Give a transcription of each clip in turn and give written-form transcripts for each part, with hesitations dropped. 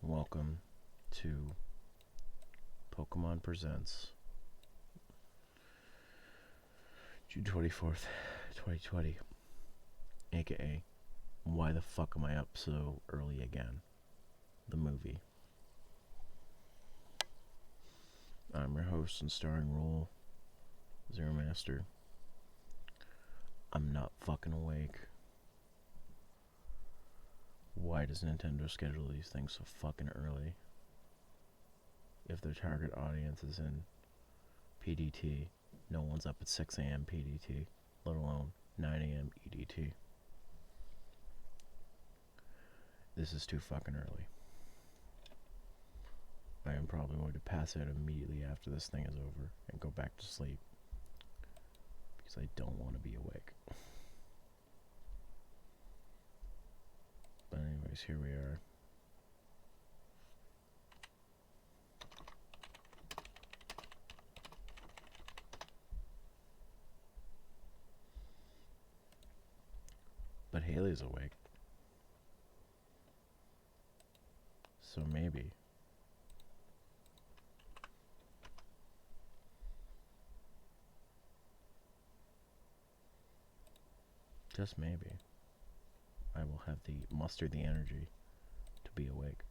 Welcome to Pokemon Presents June 24th, 2020, aka Why the Fuck Am I Up So Early Again? The movie. I'm your host and starring role, Zeromaster. I'm not fucking awake. Why does Nintendo schedule these things so fucking early? If their target audience is in PDT, no one's up at 6 a.m. PDT, let alone 9 a.m. EDT. This is too fucking early. I am probably going to pass out immediately after this thing is over and go back to sleep because I don't want to be awake. But anyways, here we are. But Haley's awake. So maybe. Just maybe. I will have muster the energy to be awake.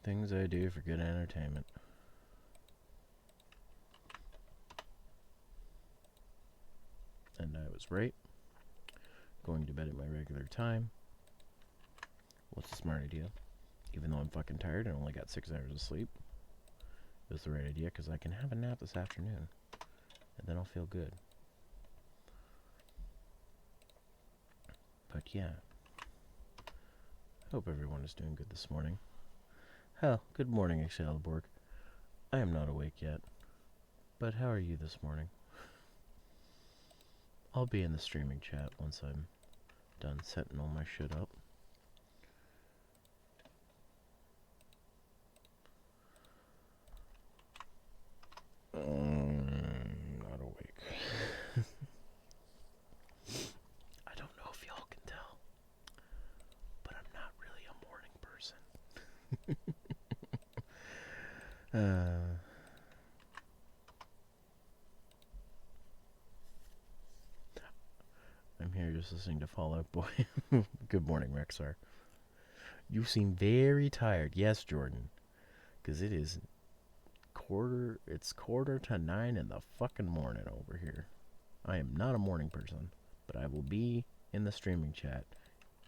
Things I do for good entertainment. And I was right. Going to bed at my regular time. What's a smart idea? Even though I'm fucking tired and only got 6 hours of sleep. It was the right idea because I can have a nap this afternoon. And then I'll feel good. But yeah. Hope everyone is doing good this morning. Hell, good morning, Excalibur. I am not awake yet. But how are you this morning? I'll be in the streaming chat once I'm done setting all my shit up. Not awake. I don't know if y'all can tell, but I'm not really a morning person. I'm here just listening to Fall Out Boy. Good morning, Rexar. You seem very tired. Yes, Jordan. Because it's quarter to 9 in the fucking morning over here. I am not a morning person, but I will be in the streaming chat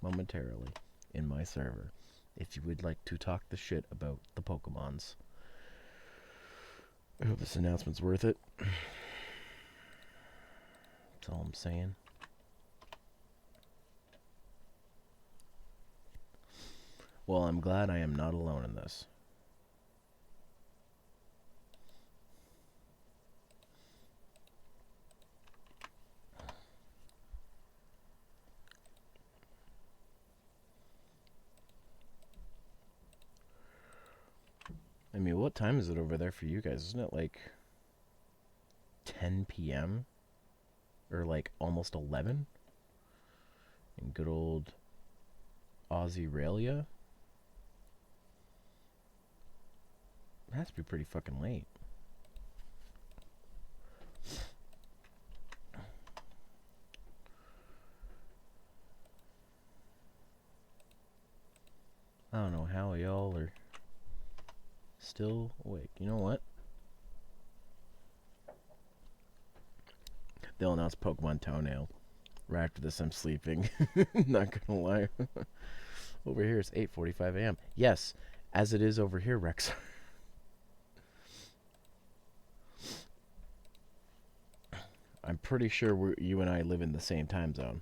momentarily in my server if you would like to talk the shit about the Pokemons. I hope this announcement's worth it. That's all I'm saying. Well, I'm glad I am not alone in this. I mean, what time is it over there for you guys? Isn't it like 10 p.m.? Or like almost 11? In good old Australia? It has to be pretty fucking late. I don't know how y'all are still awake. You know what? They'll announce Pokemon Toenail. Right after this, I'm sleeping. Not gonna lie. Over here, it's 8:45 a.m. Yes, as it is over here, Rex. I'm pretty sure you and I live in the same time zone.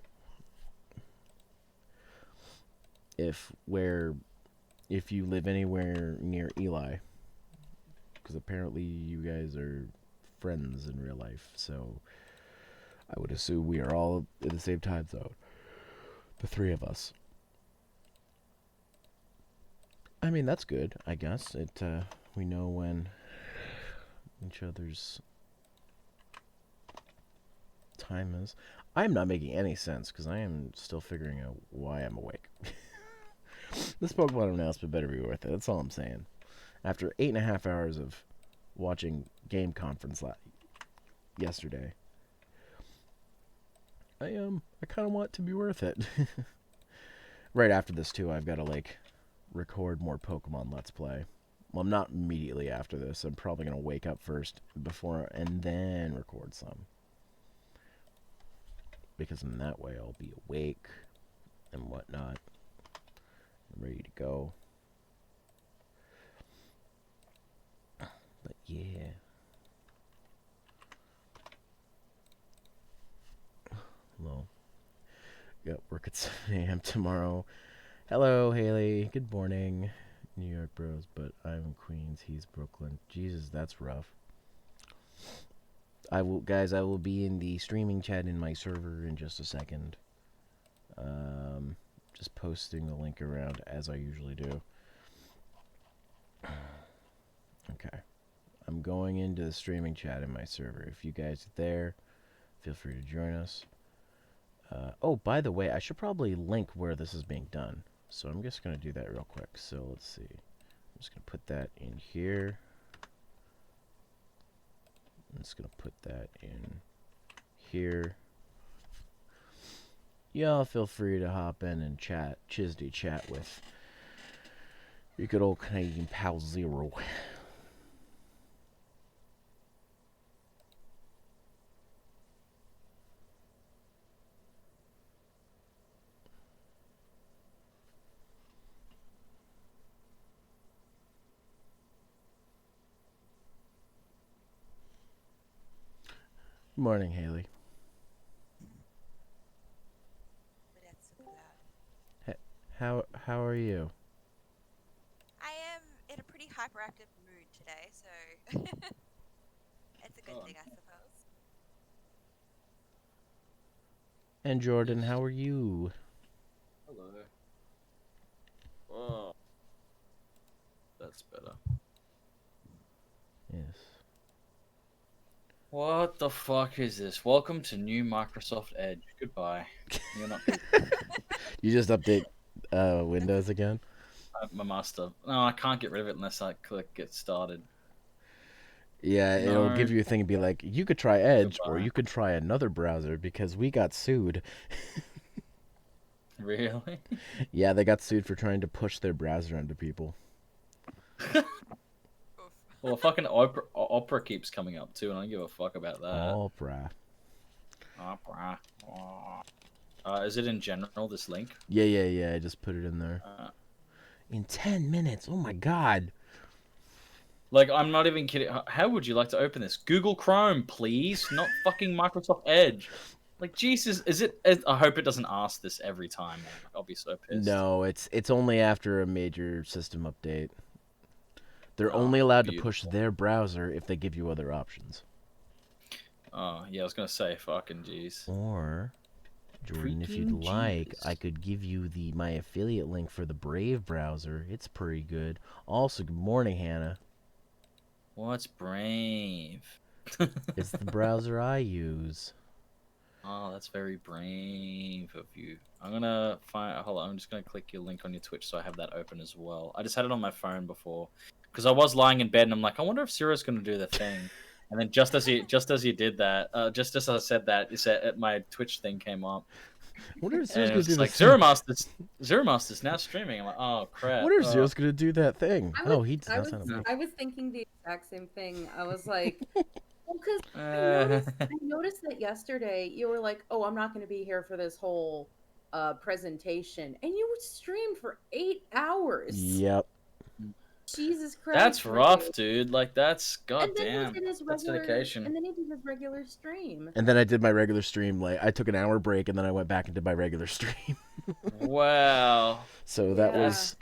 If you live anywhere near Eli, because apparently you guys are friends in real life. So I would assume we are all in the same time zone. The three of us. I mean, that's good, I guess. We know when each other's time is. I'm not making any sense because I am still figuring out why I'm awake. This Pokemon announcement better be worth it. That's all I'm saying. After 8.5 hours of watching game conference yesterday, I kind of want it to be worth it. Right after this too, I've got to like record more Pokemon Let's Play. Well, not immediately after this. I'm probably gonna wake up first before and then record some. Because in that way I'll be awake and whatnot. I'm ready to go. But yeah. Well, got work at 7 a.m. tomorrow. Hello, Haley. Good morning. New York bros, but I'm in Queens. He's Brooklyn. Jesus, that's rough. I will be in the streaming chat in my server in just a second. Just posting the link around as I usually do. Okay. I'm going into the streaming chat in my server. If you guys are there, feel free to join us. Oh, by the way, I should probably link where this is being done. So I'm just going to do that real quick. So let's see. I'm just going to put that in here. I'm just going to put that in here. Y'all feel free to hop in and chat, Chisdy chat with your good old Canadian pal Zero. Good morning, Haley. How are you? I am in a pretty hyperactive mood today, so it's a good thing, I suppose. And Jordan, how are you? Hello. Oh, that's better. Yes. What the fuck is this? Welcome to new Microsoft Edge. Goodbye. You're not good. You just update Windows again? My master. No, I can't get rid of it unless I click get started. Yeah, it'll No. give you a thing and be like, you could try Edge or Goodbye. you could try another browser because we got sued. Really? Yeah, they got sued for trying to push their browser onto people. Well, fucking Opera keeps coming up too, and I don't give a fuck about that. Opera. Opera. Is it in general, this link? Yeah, I just put it in there. In 10 minutes, oh my god. Like, I'm not even kidding. How would you like to open this? Google Chrome, please. Not fucking Microsoft Edge. Like, Jesus, is it? I hope it doesn't ask this every time, man. I'll be so pissed. No, it's only after a major system update. They're Oh, only allowed to beautiful. push their browser if they give you other options. Oh, yeah, I was going to say, fucking jeez. Or, Jordan, if you'd like, I could give you my affiliate link for the Brave browser. It's pretty good. Also, good morning, Hannah. What's Brave? It's the browser I use. Oh, that's very brave of you. I'm gonna find. Hold on, I'm just gonna click your link on your Twitch so I have that open as well. I just had it on my phone before because I was lying in bed and I'm like, I wonder if Ciro's gonna do the thing. And then just as he did that, just as I said that, my Twitch thing came up. What if Zero's And it gonna was do just the like thing? Zeromaster's now streaming. I'm like, oh crap. What if Zero's gonna do that thing? He does I not was, sound awake. I was thinking the exact same thing. I was like, well, because I noticed that yesterday you were like, oh, I'm not going to be here for this whole presentation, and you would stream for 8 hours. Yep. Jesus Christ, That's rough, dude. dude. Like that's And then goddamn. he did his That's regular, dedication. and then he did his regular stream. And then I did my regular stream. Like I took an hour break and then I went back and did my regular stream. Wow. So that was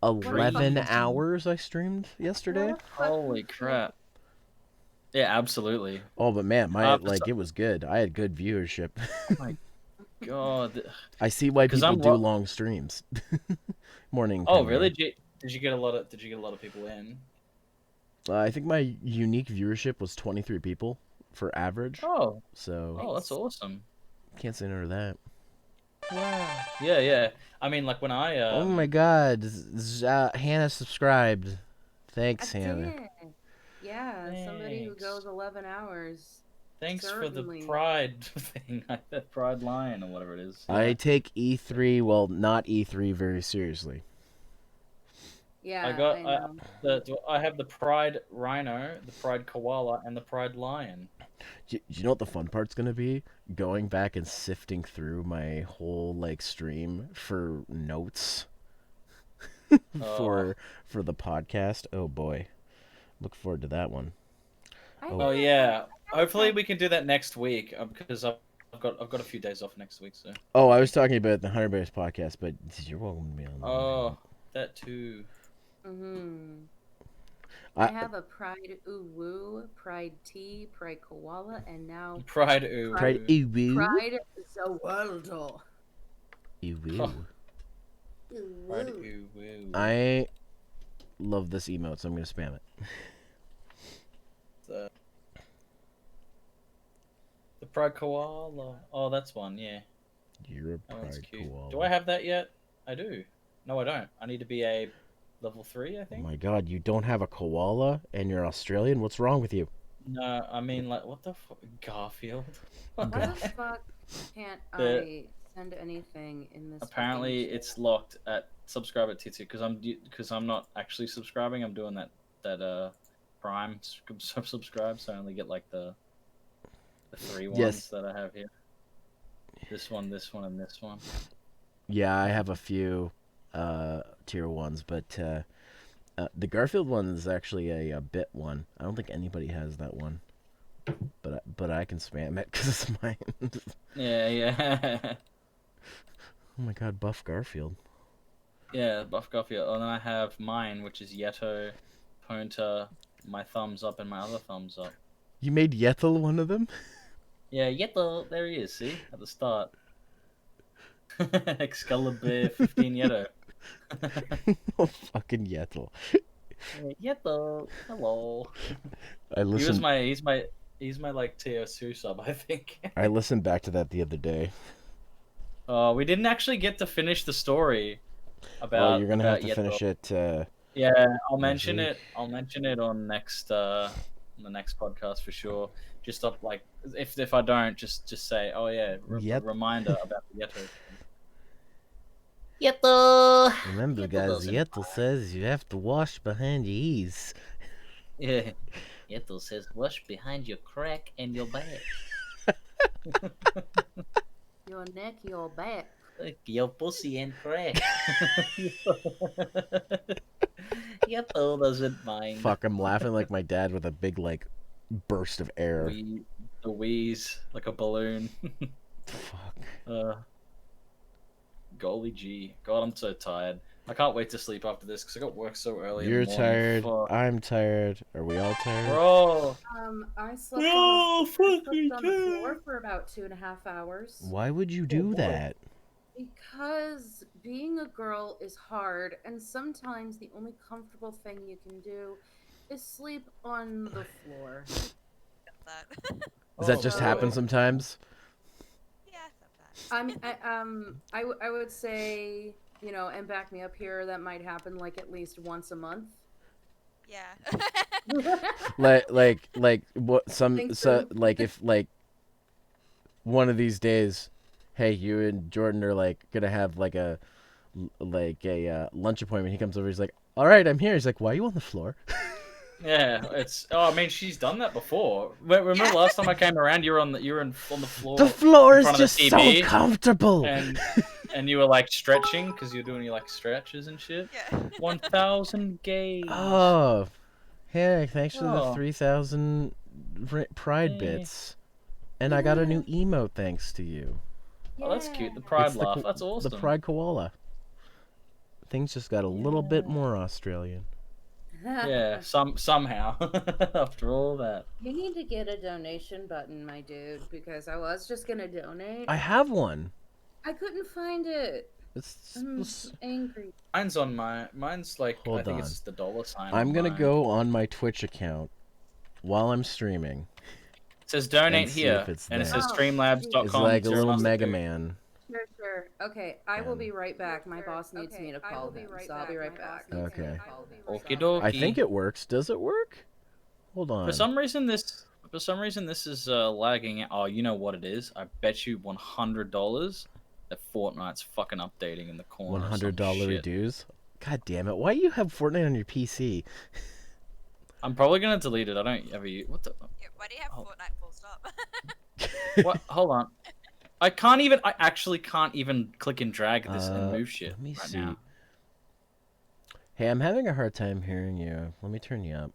11 Crazy. hours I streamed yesterday. What a Holy fucking crap. Yeah, absolutely. Oh, but man, my For so- it was good. I had good viewership. oh my god. I see why 'Cause people I'm do lo- long streams. Morning. Oh, Time really? here. Did you get a lot of people in? I think my unique viewership was 23 people for average. Oh, So oh, that's Nice. awesome. can't say no to that. Wow. Yeah, yeah. I mean, like when I Oh my God, Hannah subscribed. Thanks, I Hannah. did. Yeah, somebody who Thanks. goes 11 hours. Thanks for the Certainly. pride thing, the pride lion or whatever it is. I Yeah. take E3, well, not E3, very seriously. Yeah, I got I know. I have the pride rhino, the pride koala, and the pride lion. You know what the fun part's gonna be? Going back and sifting through my whole like stream for notes Oh, for the podcast. Oh boy, look forward to that one. I Oh. oh have- yeah. I Hopefully have- we can do that next week because I've got a few days off next week. So. Oh, I was talking about the Hunter Bears podcast, but you're welcome to be on. Oh, that too. Mhm. I- I have a Pride Uwu, Pride Tea, Pride Koala, and now Pride ooh. Pride Uwu. Pride Zawaldo. Uwu. Pride ooh. Woo. I love this emote, so I'm gonna spam it. The pride koala. Oh, that's one. Yeah, You're a that one's pride cute. koala. Do I have that yet? I do. No, I don't. I need to be a level 3, I Oh think. my God, you don't have a koala and you're Australian? What's wrong with you? No, I mean like what the Garfield. Why Okay. the fuck can't The- I send anything in this? Apparently, fucking it's chat? locked at subscribe at Titsu because I'm not actually subscribing. I'm doing that Prime subscribe, so I only get like the 3 ones Yes. that I have here. This one, and this one. Yeah, I have a few tier ones, but the Garfield one is actually a bit one. I don't think anybody has that one, but I can spam it because it's mine. Yeah, yeah, Oh my God, Buff Garfield. yeah. Buff Garfield, and then I have mine, which is Yeto, Ponta, my thumbs up, and my other thumbs up. You made Yethel one of them? Yeah, Yeto. There he is. See at the start. Excalibur 15 Yeto. Oh, fucking Yethel. Yeto, hello. I listened. He's my like TO2 sub, I think. I listened back to that the other day. We didn't actually get to finish the story about. Well, you're gonna have about to Yeto. finish it. Yeah, I'll next mention week. it. I'll mention it on the next podcast for sure. Just up like if I don't, just say, oh yeah, Yep. reminder about the Yeto. Yeto. Remember, Yethel guys, doesn't Yethel says you have to wash behind your ears. Yeah. Yeto says, wash behind your crack and your back. Your neck, your back. Your pussy and crack. Yeto doesn't mind. Fuck, I'm laughing like my dad with a big like burst of air. The wheeze like a balloon. Fuck. Golly gee. God, I'm so tired. I can't wait to sleep after this because I got work so early. You're in the morning. tired. Fuck. I'm tired. Are we all tired? Bro. I slept No, on fuck the, me slept on the too. floor for about 2.5 hours. Why would you do boy. that? Because being a girl is hard, and sometimes the only comfortable thing you can do is sleep on the floor. Get that. Does that Oh, just boy. happen sometimes? Yeah, sometimes. I would say, you know, and back me up here, that might happen like at least once a month. Yeah. Like what some Think so so. like if like one of these days, hey, you and Jordan are like gonna have like a lunch appointment. He comes over, he's like, all right, I'm here. He's like, why are you on the floor? Yeah, it's. Oh, I mean, she's done that before. Remember Yeah. last time I came around, you were on the floor. The floor in is front of the just so TV, comfortable. and you were like stretching because you're doing your like stretches and shit. Yeah. 1,000 gauge. Oh, hey, thanks for the Oh. 3,000 pride Yeah. bits. And I got a new emote thanks to you. Oh, that's cute. The pride It's the laugh. ko- That's awesome. The pride koala. Things just got a little bit more Australian. Yeah, somehow. After all that. You need to get a donation button, my dude, because I was just gonna donate. I have one. I couldn't find it. I'm angry. Mine's like Hold I think on. it's just the dollar sign. I'm on gonna mine. go on my Twitch account while I'm streaming. It says donate and see here, if it's and it there. says Oh, streamlabs.com. It's like a little Zeromaster Mega 2. Man. Sure. Okay, I will And- be right back. My boss needs me to call him, so I'll be right back. Okay. Okie dokie. I think it works. Does it work? Hold on. For some reason this is lagging. Oh, you know what it is? I bet you $100 that Fortnite's fucking updating in the corner. $100 dues. God damn it! Why do you have Fortnite on your PC? I'm probably gonna delete it. I don't ever use. What the? Yeah, why do you have Oh. Fortnite full stop? What? Hold on. I actually can't even click and drag this and move shit Let me right see. now. Hey, I'm having a hard time hearing you. Let me turn you up.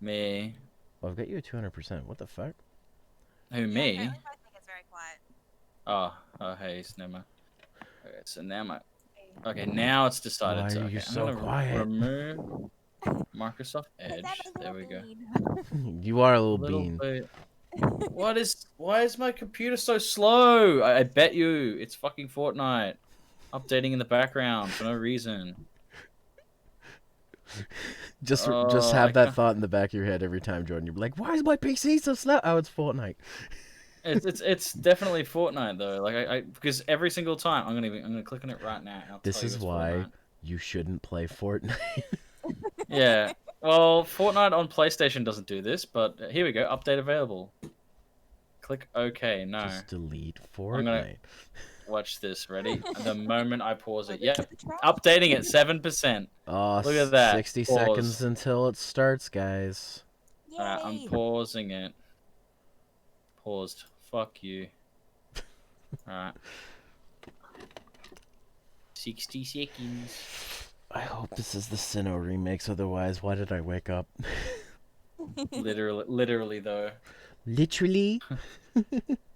Me? Oh, I've got you at 200%. What the fuck? Who, Yeah, me? apparently my thing is very quiet. Oh, hey, Snema. Okay, so now okay, now it's decided Why to. are Okay, you I'm so gonna quiet? remove Microsoft Edge. Because I'm a There little we go. bean. You are a little Little bean. bit. Why is my computer so slow? I bet you it's fucking Fortnite updating in the background for no reason. Just Oh, have I that can't- thought in the back of your head every time, Jordan. You're like, why is my PC so slow? Oh, it's Fortnite. It's definitely Fortnite though. Like I because every single time I'm gonna click on it right now. And I'll This tell you is it's why Fortnite. you shouldn't play Fortnite. Yeah. Well, Fortnite on PlayStation doesn't do this, but here we go. Update available. Click OK. No. Just delete I'm gonna- Fortnite. Watch this. Ready? The moment I pause it. Welcome Yep. to the trial. Updating at 7%. Oh, Look at that. 60 Pause. seconds until it starts, guys. Alright, I'm Yay. pausing it. Paused. Fuck you. Alright. 60 seconds. I hope this is the Sinnoh remix, otherwise, why did I wake up? Literally though. Literally?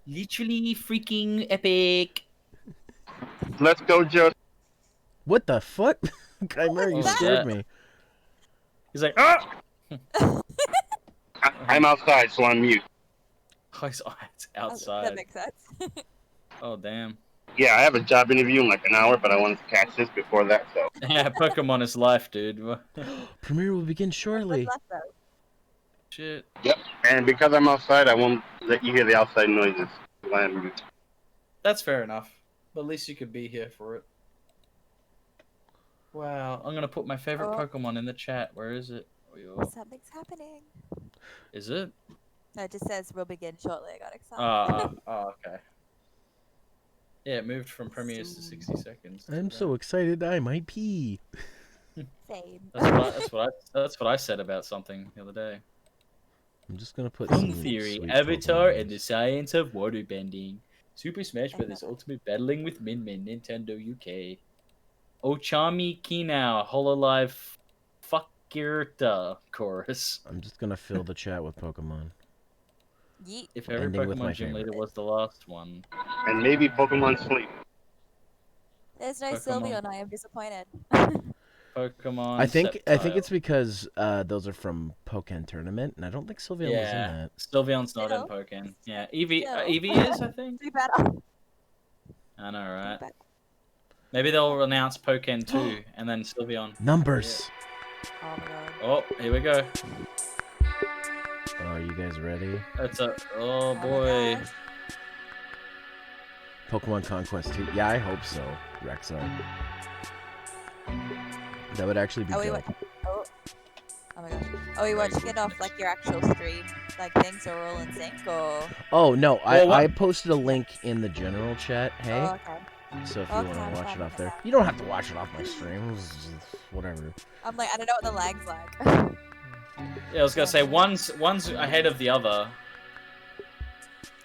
Literally freaking epic. Let's go, Joe. What the fuck? Chimera, you was scared that? me. He's like, ah! I'm outside, so I'm mute. Oh, it's Oh, outside. that makes sense. Oh, damn. Yeah, I have a job interview in like an hour, but I wanted to catch this before that, so. Yeah, Pokemon is life, dude. Premiere will begin shortly. What's left, though? Shit. Yep. And because I'm outside, I won't let you hear the outside noises. Why I'm mute. That's fair enough. But at least you could be here for it. Wow. I'm gonna put my favorite Oh. Pokemon in the chat. Where is it? Oh, Something's happening. is it? No, it just says we'll begin shortly. I got excited. Okay. Yeah, it moved from premieres to 60 seconds. I'm so excited I might pee. Same. That's what I said about something the other day. I'm just gonna put Fun some theory, sweet Avatar Pokemon and the names. science of waterbending. Super Smash Bros. Ultimate Battling with Min Min, Nintendo UK. Ochami Kinao, Hololive Fakirta chorus. I'm just gonna fill the chat with Pokemon. Yeet. If every Ending with my Pokemon gym favorite. leader was the last one. And maybe Pokemon Sleep. There's no Pokemon. Sylveon. I am disappointed. Pokemon. I think Sceptile. it's because those are from Pokken Tournament, and I don't think Sylveon was in Yeah, that. Sylveon's not in Still. Pokken. Yeah, Eevee, Still. Eevee is, I think. Do better. I know, right? better. Maybe they'll announce Pokken 2 and then Sylveon. Numbers. Oh my god. Oh, here we go. Oh, are you guys ready? That's a. Oh Oh my boy. gosh. Pokemon Conquest 2. Yeah, I hope so, Rexar. That would actually be Oh, we dope. watch. Oh my gosh. Are we watching it off like your actual stream, like things are all in sync, or? Oh no, Well, what- I posted a link in the general chat. Hey, Oh, okay. so if you okay, want I'm to watch fine it off with there, that. you don't have to watch it off my stream. It's just whatever. I'm like, I don't know what the lag's like. Yeah, I was gonna say one's ahead of the other.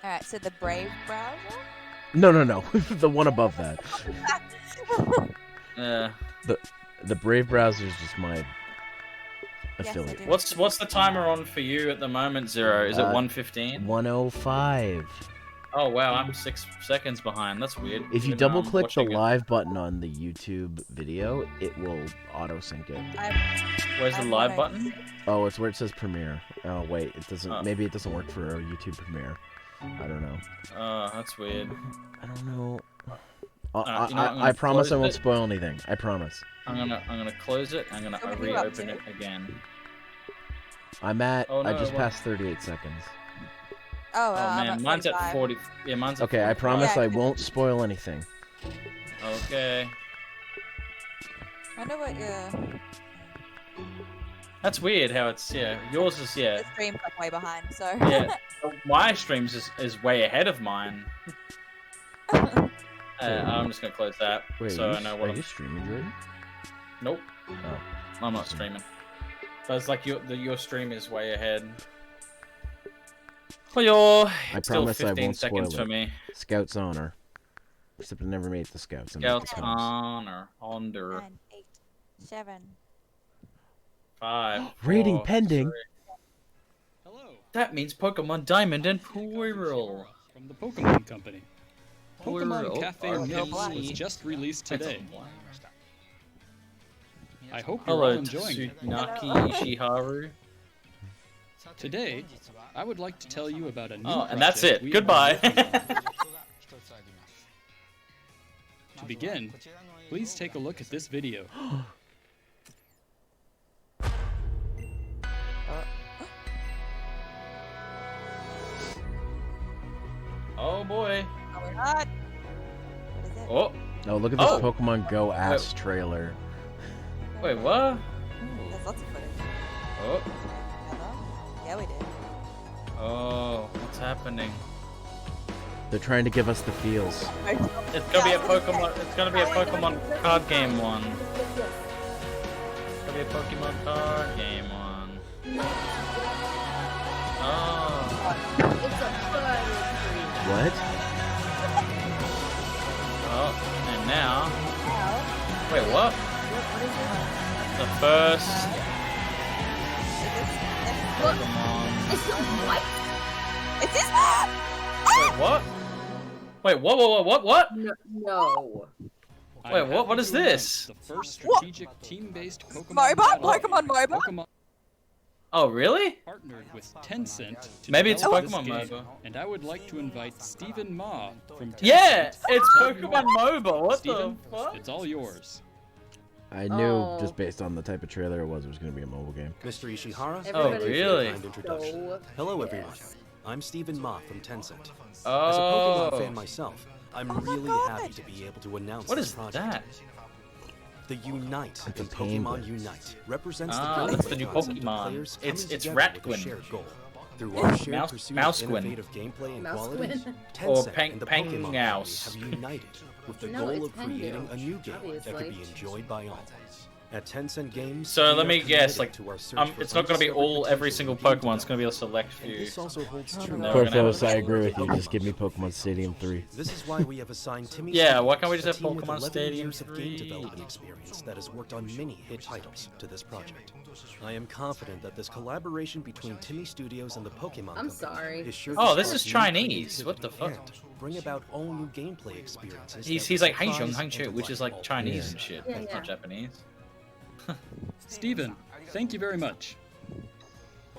All right, so the Brave browser. No, the one above that. Yeah. The Brave browser is just my Yes, I affiliate. do. What's the timer on for you at the moment, Zero? Is it 1:15? 105. Oh wow, I'm 6 seconds behind. That's weird. If you Even though double I'm click the watching it. live button on the YouTube video, it will auto sync it. Where's the I'm live wondering- button? Oh, it's where it says Premiere. Oh wait, it doesn't. Oh. Maybe it doesn't work for YouTube Premiere. I don't know. Oh, that's weird. I don't know. You know what, I'm I gonna promise I close won't it. spoil anything. I promise. I'm gonna close it. I'm gonna So when you up reopen to? it again. I'm at. Oh, no, I just it passed 38 seconds. Oh, Oh I'm man, at mine's at 45. 40. Yeah, mine's at Okay, I 45. promise Yeah, I I can- won't spoil anything. Okay. Wonder what your That's weird how it's, yeah. Yours is, yeah. the stream's like way behind. So Yeah. My streams is way ahead of mine. I'm just gonna close that. Wait, so are I know you, what are I'm. you streaming, Jordan? Nope. Oh. I'm not streaming. But it's like your stream is way ahead. Well, you're still promise I 15 won't seconds spoil for it. me. Scouts honor. Except I never made the Scouts. I made the Scouts Cubs. honor. Under 9, 8, 7. 5. Rating 4, pending. 3. Hello, That means Pokemon Diamond and Akari Pearl. Ishihara from the Pokemon Company. Pearl Pokemon Cafe are Mix black. was just released today. I hope you're Hello, all enjoying it. Tsunaki Ishiharu. Today, I would like to tell you about a new Oh, and that's project it. we have Goodbye. been working on. To begin, please take a look at this video. Oh boy. Oh my god. What is it? Oh, Oh, look at this Oh. Pokemon Go ass trailer. wait, what? There's lots of footage. Oh, Hello? Yeah, we did. oh, what's happening? They're trying to give us the feels. It's gonna be Yeah, a I was gonna Pokemon. say. It's gonna be a Oh, wait, Pokemon card game one. It's gonna be a Pokemon card game one. Oh, It's a fun What? oh, and now, Well, wait, what? What is it? The first What? Pokemon. It's what? it's this. Wait, what? Wait, what? No. I Wait, have what to is announce this? The first strategic team-based Pokemon MOBA? battle Pokemon MOBA? Pokemon Oh, really? partnered with Tencent to Maybe it's develop this Pokemon game, MOBA. and I would like to invite Stephen Ma from Tencent. Yeah, it's to tell you Pokemon more. MOBA. What Stephen, the fuck? it's all yours. I knew Oh. just based on the type of trailer it was going to be a mobile game. Mr. Ishihara? Everybody's really? Kind introduction. So, Hello, everyone. yes. I'm Stephen Ma from Tencent. Oh. As a Pokemon fan myself, I'm Oh my really God. happy to be able to announce What this is project. that? The Unite It's a in penguin. Pokemon Unite represents Ah, the that's the new concept of Pokemon. players It's coming together with a Ratquin. shared goal. Through our shared Mouse- pursuit Mouse of Gwyn. innovative gameplay and Mouse qualities, Gwyn. Or Tencent and the Pokemon family Pengouse. have united with the No, goal it's of creating Pengu, a new game that could obviously. be enjoyed by all. At Tencent Games, So we let are me guess, committed like, to our search for it's not gonna be undiscovered all every potential single in game Pokemon. It's gonna be a development. select And few. this also holds true. No, Poor we're gonna have Phyllis, I a- agree with you. Just give me Pokemon Stadium 3. This is why we have assigned Timmy. Yeah, Stewart, why can't we just a have team with Pokemon 11 Stadium years of 3? game development experience that has worked on many hit titles to this project. I am confident that this collaboration between Timmy Studios and the Pokemon I'm Company sorry. is sure Oh, to this spark is new Chinese. What the creativity fuck? and bring about all new gameplay experiences. He's that like will Hang surprise Hang and Chu, which is delight like all Chinese players. and shit. Yeah, It's yeah. not Japanese. Stephen, thank you very much.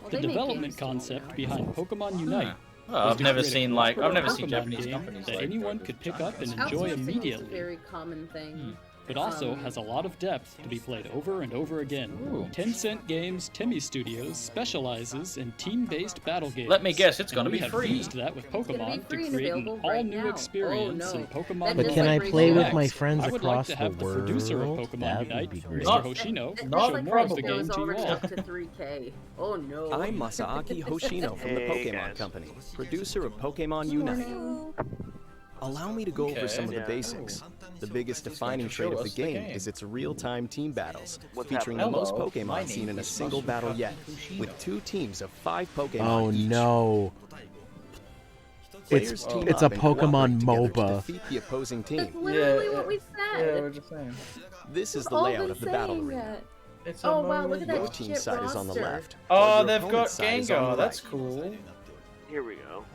Well, The they make development games too, concept you know. behind Pokemon Unite Huh. Well, was I've to never create a seen like I've proper never seen Pokemon Japanese game companies that like anyone go could to pick up and China. enjoy Outsourcing is a immediately. very common thing. It also Um, has a lot of depth to be played over and over again. Ooh. Tencent Games Timmy Studios specializes in team-based battle games. Let me guess, it's and gonna we be have free. used that with gonna be Pokemon free to and create an available right all-new now. experience Oh, no. in Pokemon That But is can like I crazy. play with Next, my friends I would across like to have the the producer of world? Pokemon That would Unite, be Mr. great. Not- Hoshino, That's Not show like more of probably. the it game goes to you already all. up to 3K. Oh no. I'm Masaaki Hoshino from the Hey, Pokemon guys. Company, producer of Pokemon Unite. Allow me to go Okay. over some of the Yeah. basics. The biggest defining Show trait of the us the game game. is its real-time team battles, What's featuring happening? the most Hello, my Pokemon seen name in a is single Masaaki battle yet, Hoshino. with 2 teams of 5 Pokemon Oh each. no. Players It's team it's a up and cooperate Pokemon together to MOBA. defeat the opposing team. That's literally Yeah, what we said. just saying. This is We've the all layout been of the battle saying arena. that. It's Oh wow, look at Your that team shit side is on the roster. left. Oh, while your they've got opponent's side is on Gengar. the That's right. cool. Here we go.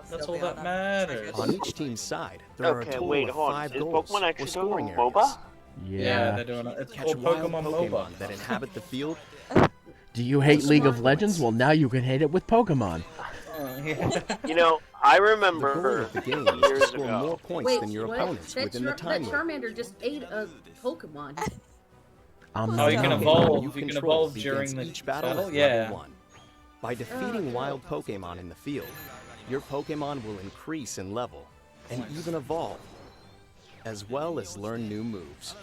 That's all that matters. On each team's side, there are a Okay, total wait, of hold on. 5 Is goals Pokemon or actually scoring doing areas. MOBA? Yeah, they're doing it. It's Catch called wild Pokemon Pokemon MOBA. that inhabit the field. Do you hate League of Legends? Well, now you can hate it with Pokemon. You know, I The goal remember of the game is to years score ago. more points Wait, than your what? opponents That, within the that time limit. Charmander just ate a Pokemon. I'm Oh, you can not evolve. You You can control evolve during begins the each battle battle. with Yeah. level 1. By defeating wild Pokemon in the field, your Pokemon will increase in level and even evolve, as well as learn new moves.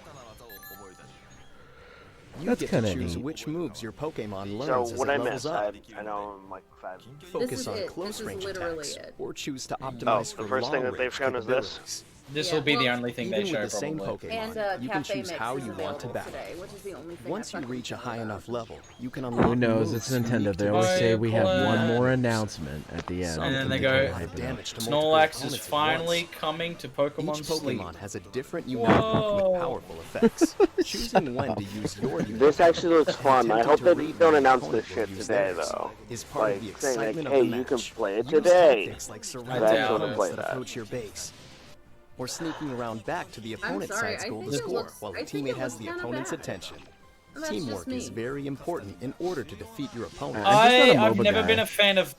You That's get to kinda choose neat. which moves your Pokemon learns So as what it I levels missed, up. I know I'm like 5. Focus is on it. close This is range literally attacks, it. or choose to optimize the for first thing long that they've range shown is this? capabilities. This Yeah, will be the well, only thing Even they show with the same probably. Pokemon, And you can Cafe choose Mix how is you want to available battle. today, which is the only thing Once I you fucking reach a care high about. enough level, you can unlock Who knows? moves It's Nintendo. unique They to always those say we have one Pokemon. more announcement at the end. Some And then can they do go, a lot of damage to multiple Snorlax is opponents at finally once. coming to Pokemon Each Sleep. Pokemon has a different unite Whoa. with powerful effects. Choosing when to use your unite This actually looks fun. I attempting hope to they read don't when your announce this opponent will shit use today, theirs though. is part of the Like, saying like, excitement hey, of the you can match. play it Use today. tactics like I surrounding actually doubt want to it. play that that. approach your base, or sneaking around back to the opponent's sorry, side's I goal to think it score looks- while I a think teammate it has looks the kinda opponent's bad. attention. That's just Teamwork me. is very important in order to defeat your opponent. I'm just not a I've MOBA never guy. been a fan of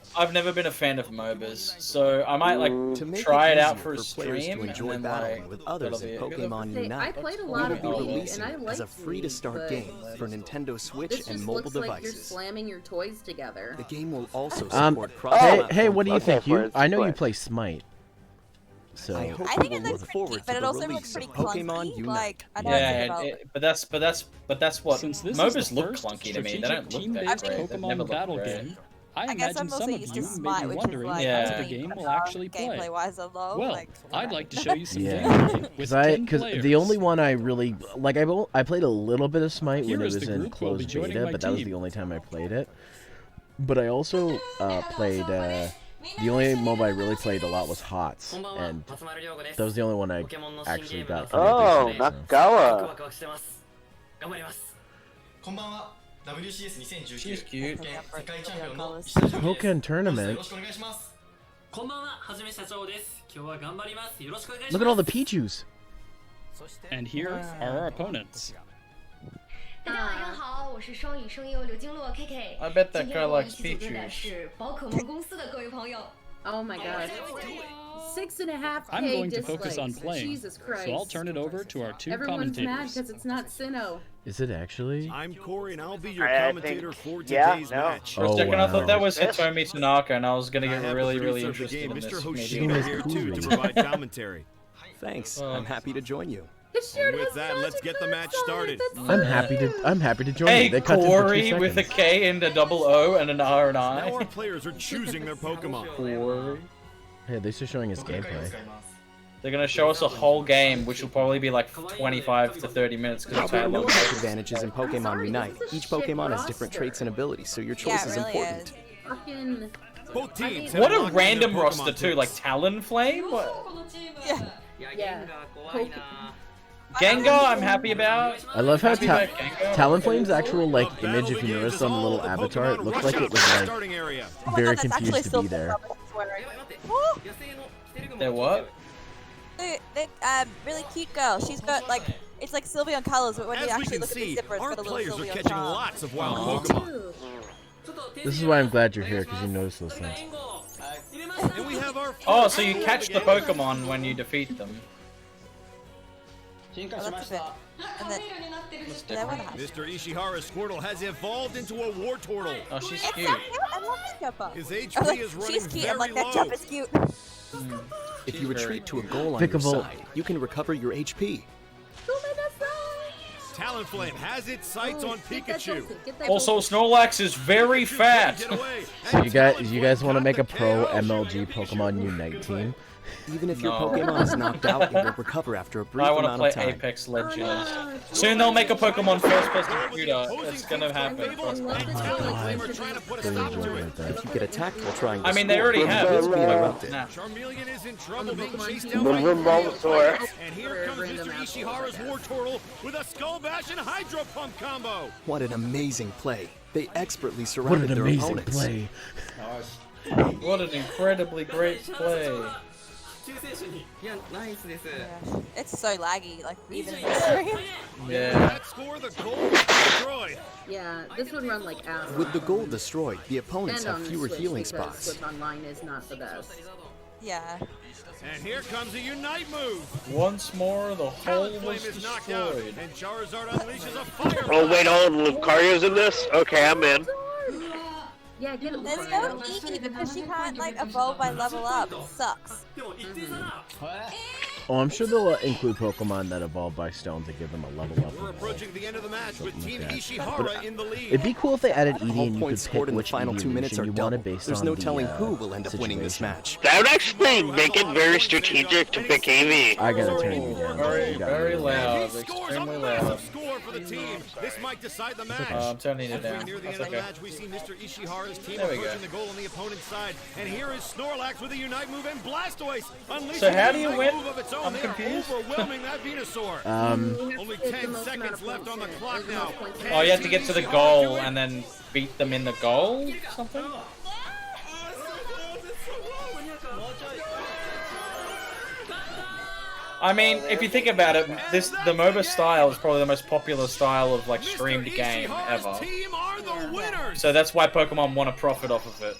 MOBAs, so I might like To make try it out easier for a players stream to and enjoy then battling like with others in that'll be it. Pokemon Say, I Unite, played a we lot will of be League, releasing and I it liked as a free-to-start League, game but for Nintendo Switch this and just mobile looks like you're devices. slamming your toys together. The game will also Hey, support cross-platform hey, what do you Okay, think? for You, its I know you split. play Smite. So I hope I you think will it look looks pretty forward neat, to but it the also release looks pretty of Pokemon clunky. Unite. Like, I don't know Yeah, about but that's what Since this MOBAs is the look first clunky to me. They strategic don't look that team-based great. They've never Pokemon looked battle great. game, I I guess imagine I'm some mostly of used you to may Smite, be which is wondering like Yeah. how the pretty game will cut off actually play. gameplay-wise and low. Well, like, I'd like to show you some Yeah. gameplay with 10 Because players. the only one I really like, I played a little bit of Smite when Here it is was the in group who will be closed joining beta, my but that was team. the only time I played it. But I also played. The only MOBA I really played a lot was HOTS, and that was the only one I actually got. Oh, pretty decent, so. Nakawa. She's cute. Pokken tournament. Look at all the Pichus. And here are our opponents. I bet that guy likes Pichus. Oh my god. 6.5K I'm going to dislikes. focus on playing, Jesus Christ. so I'll turn it over to our two Everyone's mad commentators. because it's not Sinnoh. Is it actually? I'm Corey, and I'll be your I commentator think- for yeah, today's no. match. For a second, I thought that was Yes. Hitomi Tanaka, and I was gonna I get have really, the really producer of the interested game, in Mr. this. Hoshino, Maybe. here too to provide commentary. Thanks. Oh. I'm happy to join you. This shirt With has that, such let's a get the good match side. started. That's I'm happy to join Hey, you. They cut it for 2 Corey with a seconds. K and a double O and an R and Now I. our players are choosing their Pokemon. Corey. Hey, at least they're showing his gameplay. They're gonna show us a whole game, which will probably be like 25 to 30 minutes because it's There how are no long. advantages in Pokemon Unite. Each Pokemon has different traits and abilities, so your choice yeah, is it really important. is. fucking... Both teams What have a locked in their random Pokemon roster too, picks. like Talonflame. What? Yeah. Gengar, I'm happy about. I love how Happy about Gengar. Talonflame's actual like The battle image, if you begins notice on the all little the avatar, it Pokemon looks rush like out it to was the like starting area. Oh my very God, that's confused actually to so be there. cool, I swear. They're what? The really cute girl. She's got like it's like Sylveon colors, but when As you we actually can look at the see, zipper, it's our got a little players are Sylveon catching charm. lots of wild Aw. Pokemon. Ew. This is why I'm glad you're here, because you notice those things. And we have our Oh, so you catch the Pokemon when you defeat them. Oh, that's a bit. And then, that one has. Mr. Ishihara's Squirtle has evolved into a Wartortle. Oh, she's It's so cute. cute. I love this jumper. His I was HP like, is running she's cute. I'm very like, that low. jump is cute. If She's you very retreat to a cute. goal on your Pickable. side, you can recover your HP. Talonflame has its sights on Get that Pikachu. Joltik, get that Also, Joltik. Snorlax is very fat. Get away. So you guys want to make a pro MLG Pokemon Unite team? Even if your No. Pokemon is knocked out, it will recover after a brief I want to amount play of time. Apex Legends. Oh, no. Soon they'll make a Pokemon first-person shooter. It's gonna happen. I love trust the me. Joltik We're trying to put a Really stop enjoy to it it. right there. If you get attacked while trying to I mean, they score, already have. it's being interrupted. Nah. Charmeleon is in trouble being Big chased one. down by Bulbasaur. And here comes Random Mr. assholes, Ishihara's I guess. Wartortle with a Skull Bash and Hydro Pump combo. What an amazing play. They expertly What surrounded an their amazing opponents. play! What an incredibly great play. Oh my gosh. It's so laggy, like even in the stream. Yeah. That score, the goal is destroyed. Yeah, this would run like ass. With the goal destroyed, the opponents and have on fewer Switch, healing because spots. Switch Online is not the best. Yeah. And here comes a Unite move. Once more, the whole Talon Flame was is knocked out, destroyed. and Charizard unleashes a fire. Oh wait, hold on, Lucario's in this? Okay, I'm in. Yeah, get it. There's no Eevee because she can't like evolve by level up. It sucks. Oh, I'm sure they'll include Pokemon that evolve by stone to give them a level up. We're approaching the end of the match with Team that. Ishihara in the lead. It'd be cool if they added Eevee All and you could points pick scored in the which final Eevee 2 minutes region are you double. wanted based There's on no the, telling who will end up winning this situation. match. That would actually make it very strategic to pick Eevee. I gotta turn you down. Very, You gotta very do it. loud. He scores a Extremely massive loud. score for the team. This might decide the match. I'm turning it As we down. near the That's end of the okay. match, we see Mr. Ishihara's team There we go. approaching the goal on the opponent's side. And here is Snorlax with a Unite move and Blastoise unleashing So how a do you Unite win? move of its own. I'm They confused. are overwhelming that Venusaur. Only 10 seconds left on the clock now. Oh, you have to get to the goal and then beat them in the goal? Something? I mean, if you think about it, the MOBA style is probably the most popular style of like streamed game ever. Team are the winners. So that's why Pokemon want to profit off of it.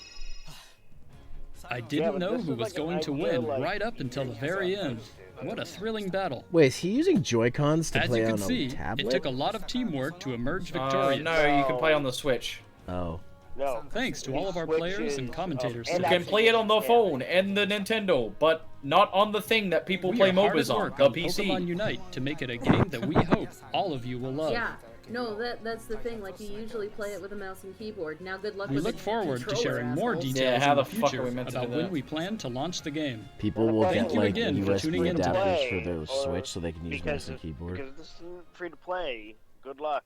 I didn't but know this who is was like an going to idea, win like, right up until the very end. What a thrilling battle. Wait, is he using Joy-Cons to As play you on can a see, tablet? it took a lot of teamwork to emerge victorious. No, you can play on the Switch. Oh. No. Thanks to all of our players and commentators You today. can play it on the phone and the Nintendo, but not on the thing that people We play are hard MOBAs at on, work the on PC. Pokemon Unite to make it a game that we hope all of you will love. Yeah, no, that's the thing. Like, you usually play it with a mouse and keyboard. Now, good luck We with look the forward to controller, sharing more assholes. details Yeah, how in the the fuck are future we meant to about do when that? we plan to launch the game. People will Thank get you like again for tuning USB in today. adapters for Play, their or Switch so they can use mouse and Because keyboard. this isn't free to play. Good luck.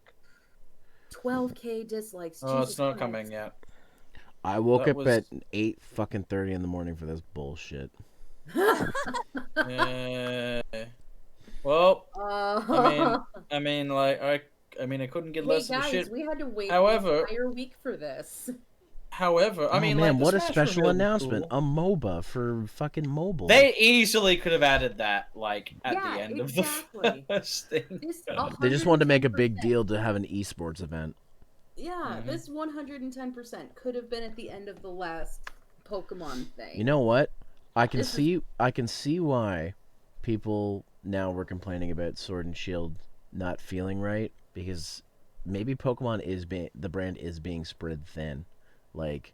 12K dislikes. Oh, Jesus it's not Christ. coming yet. I woke That up was- at 8:30 in the morning for this bullshit. Well, Oh. I mean, like, I mean, I couldn't get Hey less of the guys, shit. we had to wait However- an entire week for this. However, I Oh mean, man, like, the what a Smash special reveal was announcement! cool. A MOBA for fucking mobile. They easily could have added that, like, at Yeah, the end exactly. of the first thing. This They just wanted to make a big 110%. deal to have an esports event. Yeah, this 110% could have been at the end of the last Pokemon thing. You know what? I can This is- see why people now were complaining about Sword and Shield not feeling right, because maybe Pokemon the brand is being spread thin, like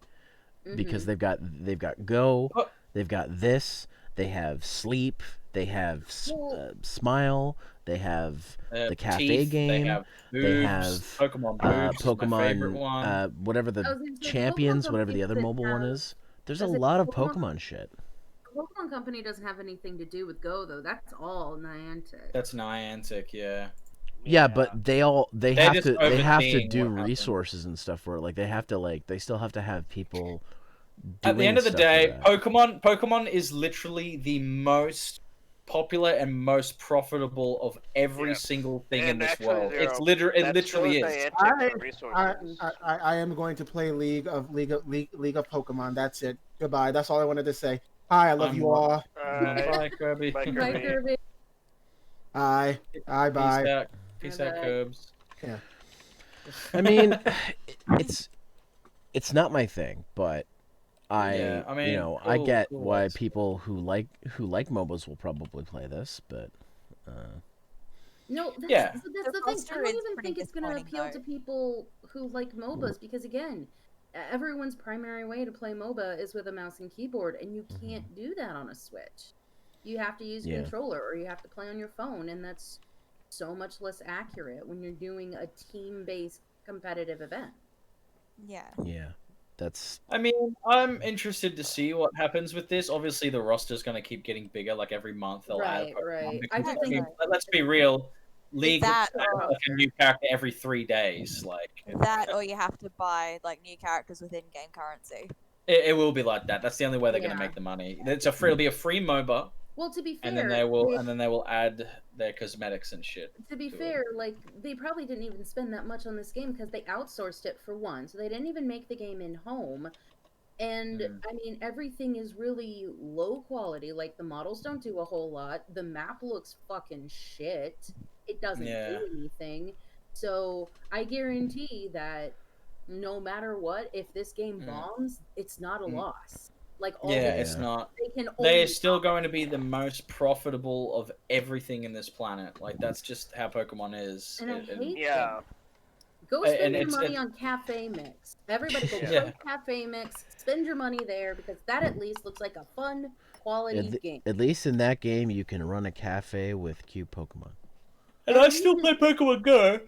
because they've got Go, Oh. they've got this, they have Sleep, they have Well- Smile, they have They have the cafe Teeth, game, They have they boobs, have Pokemon boobs. is my favorite one. whatever I the was gonna say, Champions, Pokemon whatever the other companies mobile that one have- is. There's a Does it- lot of Pokemon- Pokemon shit. Pokemon Company doesn't have anything to do with Go though. That's all Niantic. That's Niantic, yeah. Yeah, but they have just to overseeing do what happened. resources and stuff for it. Like they still have to have people. At the doing end of the stuff for day, that. Pokemon is literally the most popular and most profitable of every Yeah. single thing in And this actually, world. Zero, It literally still is. Niantic I, for I, resources. I am going to play League of Pokemon. That's it. Goodbye. That's all I wanted to say. Hi, I love you all. Bye, Kirby. Bye, Bye, Kirby. Kirby. Bye. Bye. Bye. Peace out, Bye-bye. Curbs. I mean, it's not my thing, but Yeah, I mean, I cool, get cool, why that's- people who like MOBAs will probably play this, but No, that's, Yeah. so that's The the thing. roster I don't is even pretty think it's going to disappointing, appeal to people who like MOBAs because, again, everyone's primary way to play MOBA is with a mouse and keyboard, and you can't do that on a Switch. You have to use a Yeah. controller or you have to play on your phone, and that's so much less accurate when you're doing a team-based competitive event. Yeah. yeah, that's I mean, I'm interested to see what happens with this. Obviously, the roster's going to keep getting bigger. Like every month, they'll add Right, Pokemon. right. Because, I just I mean, think- let's be real. League that adds or- like a new character every 3 days. Like That or you have to buy like new characters with in-game currency. it will be like that. That's the only way they're going Yeah. to make the money. It'll be a free MOBA, Well, to be fair, and then they will add their cosmetics and shit. to be to it. fair, like they probably didn't even spend that much on this game because they outsourced it for one, so they didn't even make the game in home. And I mean, everything is really low quality. Like the models don't do a whole lot. The map looks fucking shit. It doesn't do anything. So I guarantee that no matter what, if this game bombs, it's not a loss. Like all Yeah, they it's not. they can They are only still going to be the most profitable of everything in this planet. Like that's just how Pokemon is. and I hate Yeah. them. Go And spend your it's- money it's- on Cafe Mix. Everybody go Yeah. play Cafe Mix. Spend your money there because that at least looks like a fun, quality game. At least in that game, you can run a cafe with cute Pokemon. And I still play Pokemon Go.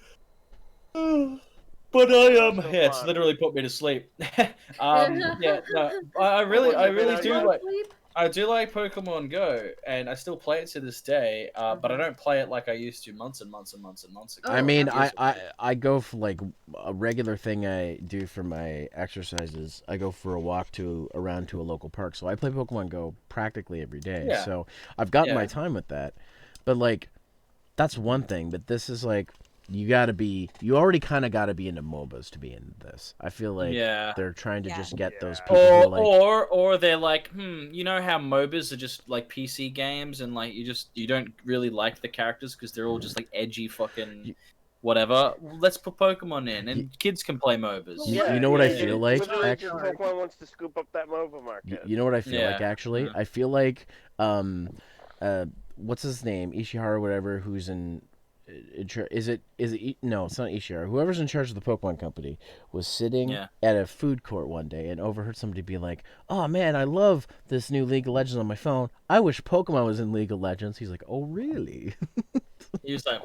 But yeah, it's literally put me to sleep. Yeah, no, I really do like. I do like Pokemon Go, and I still play it to this day. But I don't play it like I used to months and months and months and months ago. I mean, I go for like a regular thing I do for my exercises. I go for a walk around to a local park. So I play Pokemon Go practically every day. Yeah. So I've gotten my Yeah. time with that. But like, that's one thing. But this is like, you already kind of got to be into MOBAs to be in this. I feel like they're trying to just get those people who are like, or they're like, you know how MOBAs are just like PC games, and like you don't really like the characters because they're all just like edgy fucking whatever. Let's put Pokemon in, and kids can play MOBAs. You know what I feel like? Literally, just Pokemon wants to scoop up that MOBA market. You know what I feel like, actually? Mm-hmm. I feel like, what's his name? Ishihara, whatever, who's in is it no, it's not Ishihara. Whoever's in charge of the Pokemon Company was sitting at a food court one day and overheard somebody be like, "Oh man, I love this new League of Legends on my phone. I wish Pokemon was in League of Legends." He's like, "Oh really?" He was like,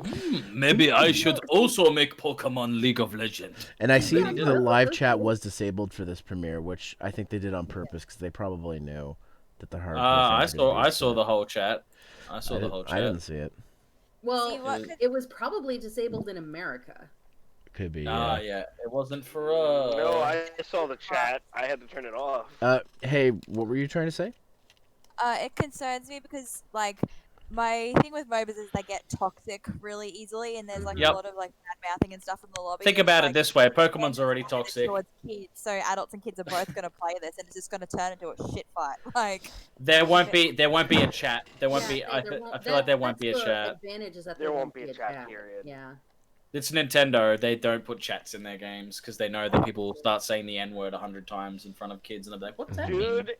maybe I should also make Pokemon League of Legends. And I see the live chat was disabled for this premiere, which I think they did on purpose because they probably knew that the hardcore fans were gonna be I saw upset. the whole chat. I saw the whole chat. I didn't see it. Well, it was probably disabled in America. Could be. Yeah. It wasn't for No, I saw the chat. I had to turn it off. Hey, what were you trying to say? It concerns me because, like, my thing with MOBAs is they get toxic really easily, and there's like a lot of like bad mouthing and stuff in the lobby. Think and, about like, it this way: Pokemon's already toxic. towards kids, so adults and kids are both going to play this, and it's just going to turn into a shit fight. Like There won't be a chat. There won't be. I feel like there won't be a chat. Advantage is that There won't be a chat period. Yeah. It's Nintendo. They don't put chats in their games because they know that people will start saying the N word 100 times in front of kids, and they'll be like, "What's that mean?" Dude,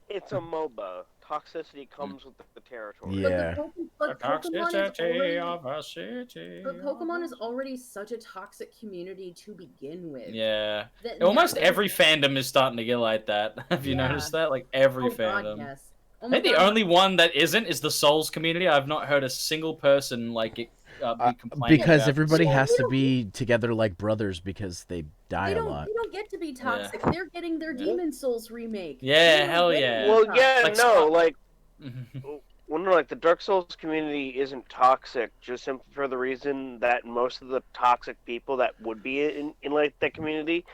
it's a MOBA. Toxicity comes with the territory. Yeah. But Pokemon toxicity of a city. But Pokemon is already such a toxic community to begin with. Yeah. That Almost now- every fandom is starting to get like that. Have you noticed that? Like every God, fandom. yes. Oh I my think the God. only one that isn't is the Souls community. I've not heard a single person like be complaining Because about everybody Souls. has to be together like brothers because they die a lot. They don't get to be toxic. They're getting their Demon Souls remake. Yeah, They don't hell get to yeah. be Well, toxic. yeah, Like, no, Scott- like, well, no, like the Dark Souls community isn't toxic, just simply for the reason that most of the toxic people that would be in like that community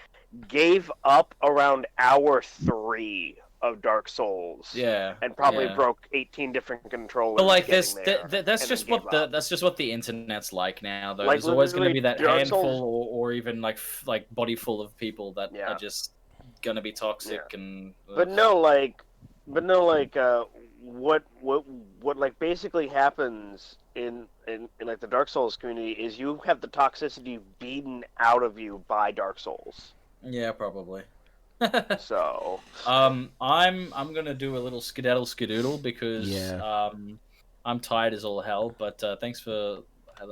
gave up around hour 3 of Dark Souls. Yeah. And probably yeah. broke 18 different controllers. But like, getting that's there, that's and just then what gave up. that's just what the internet's like now. Though Like, there's always going to literally, be that Dark handful Souls- or even like body full of people that are just going to be toxic and. But no, like, what like basically happens in like the Dark Souls community is you have the toxicity beaten out of you by Dark Souls. Yeah, probably. So. I'm gonna do a little skedaddle because I'm tired as all hell. But thanks for